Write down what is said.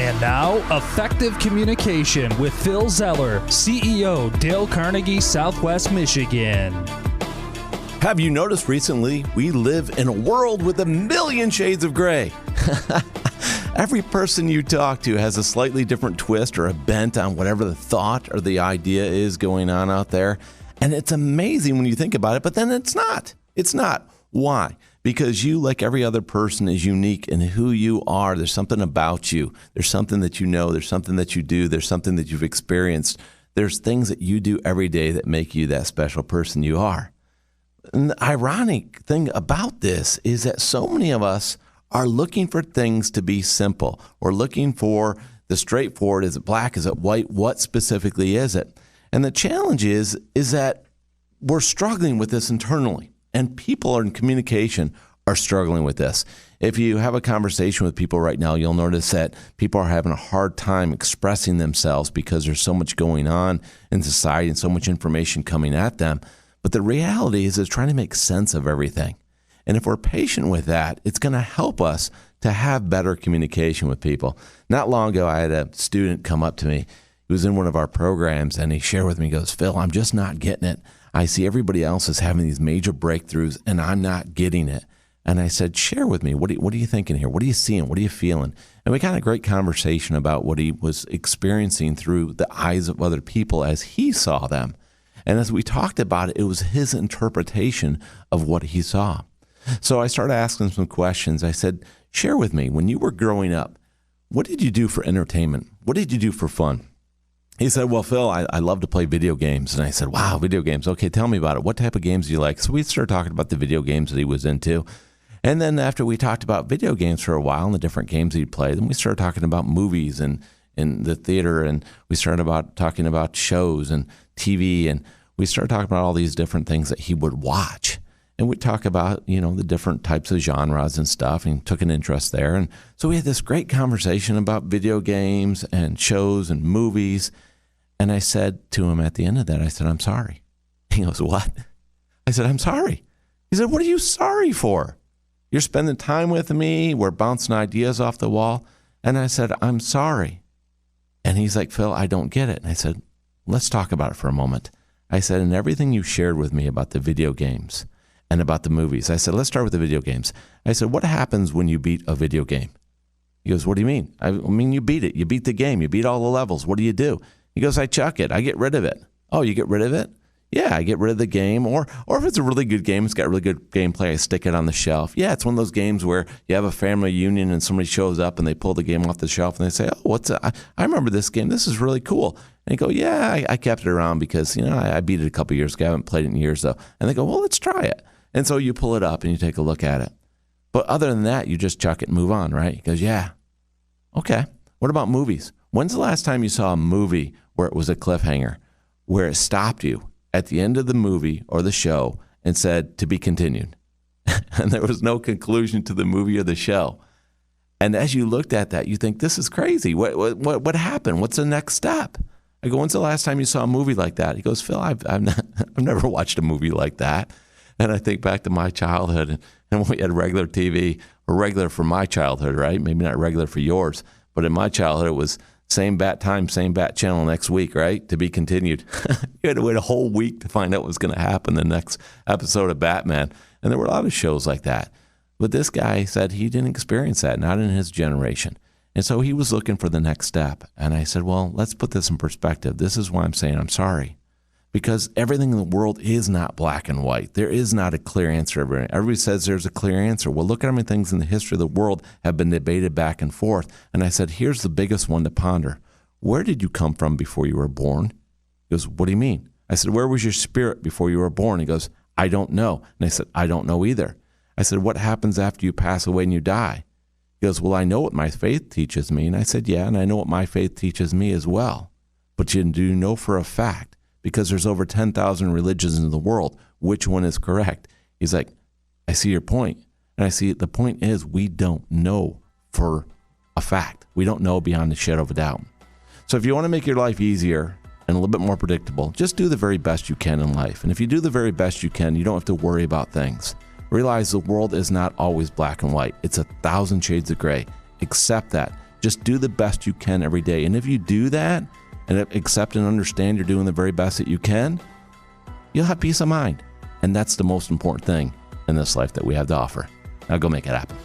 And now, Effective Communication with Phil Zeller, CEO, Dale Carnegie, Southwest Michigan. Have you noticed recently we live in a world with a million shades of gray? Every person you talk to has a slightly different twist or a bent on whatever the thought or the idea is going on out there. And it's amazing when you think about it, but then it's not. It's not. Why? Because you, like every other person, is unique in who you are. There's something about you. There's something that you know. There's something that you do. There's something that you've experienced. There's things that you do every day that make you that special person you are. And the ironic thing about this is that so many of us are looking for things to be simple. We're looking for the straightforward. Is it black? Is it white? What specifically is it? And the challenge is that we're struggling with this internally. And people in communication are struggling with this. If you have a conversation with people right now, you'll notice that people are having a hard time expressing themselves because there's so much going on in society and so much information coming at them. But the reality is it's trying to make sense of everything. And if we're patient with that, it's going to help us to have better communication with people. Not long ago, I had a student come up to me. He was in one of our programs, and he shared with me, he goes, Phil, I'm just not getting it. I see everybody else is having these major breakthroughs, and I'm not getting it. And I said, share with me. What are you thinking here? What are you seeing? What are you feeling? And we got a great conversation about what he was experiencing through the eyes of other people as he saw them. And as we talked about it, it was his interpretation of what he saw. So I started asking him some questions. I said, share with me, when you were growing up, what did you do for entertainment? What did you do for fun? He said, well, Phil, I love to play video games. And I said, wow, video games. Okay, tell me about it. What type of games do you like? So we started talking about the video games that he was into. And then after we talked about video games for a while and the different games he'd played, then we started talking about movies and in the theater. And we started talking about shows and TV. And we started talking about all these different things that he would watch. And we'd talk about, the different types of genres and stuff, and he took an interest there. And so we had this great conversation about video games and shows and movies. And I said to him at the end of that, I said, I'm sorry. He goes, what? I said, I'm sorry. He said, what are you sorry for? You're spending time with me. We're bouncing ideas off the wall. And I said, I'm sorry. And he's like, Phil, I don't get it. And I said, let's talk about it for a moment. I said, and everything you shared with me about the video games and about the movies, I said, let's start with the video games. I said, what happens when you beat a video game? He goes, what do you mean? I mean, you beat it. You beat the game. You beat all the levels. What do you do? He goes, I chuck it. I get rid of it. Oh, you get rid of it? Yeah, I get rid of the game. Or if it's a really good game, it's got really good gameplay, I stick it on the shelf. Yeah, it's one of those games where you have a family reunion and somebody shows up and they pull the game off the shelf and they say, oh, what's that? I remember this game. This is really cool. And they go, yeah, I kept it around because, I beat it a couple years ago. I haven't played it in years, though. And they go, well, let's try it. And so you pull it up and you take a look at it. But other than that, you just chuck it and move on, right? He goes, yeah. Okay. What about movies? When's the last time you saw a movie where it was a cliffhanger, where it stopped you at the end of the movie or the show and said, to be continued? And there was no conclusion to the movie or the show. And as you looked at that, you think, this is crazy. What happened? What's the next step? I go, when's the last time you saw a movie like that? He goes, Phil, I've never watched a movie like that. And I think back to my childhood and when we had regular TV, or regular for my childhood, right? Maybe not regular for yours, but in my childhood, it was same bat time, same bat channel next week, right? To be continued. You had to wait a whole week to find out what was going to happen the next episode of Batman. And there were a lot of shows like that. But this guy said he didn't experience that, not in his generation. And so he was looking for the next step. And I said, well, let's put this in perspective. This is why I'm saying I'm sorry. Because everything in the world is not black and white. There is not a clear answer. Everybody says there's a clear answer. Well, look at how many things in the history of the world have been debated back and forth. And I said, here's the biggest one to ponder. Where did you come from before you were born? He goes, what do you mean? I said, where was your spirit before you were born? He goes, I don't know. And I said, I don't know either. I said, what happens after you pass away and you die? He goes, well, I know what my faith teaches me. And I said, yeah, and I know what my faith teaches me as well. But you do know for a fact, because there's over 10,000 religions in the world, which one is correct? He's like, I see your point. And I see the point is we don't know for a fact. We don't know beyond the shadow of a doubt. So if you want to make your life easier and a little bit more predictable, just do the very best you can in life. And if you do the very best you can, you don't have to worry about things. Realize the world is not always black and white. It's 1,000 shades of gray. Accept that. Just do the best you can every day. And if you do that and accept and understand you're doing the very best that you can, you'll have peace of mind. And that's the most important thing in this life that we have to offer. Now go make it happen.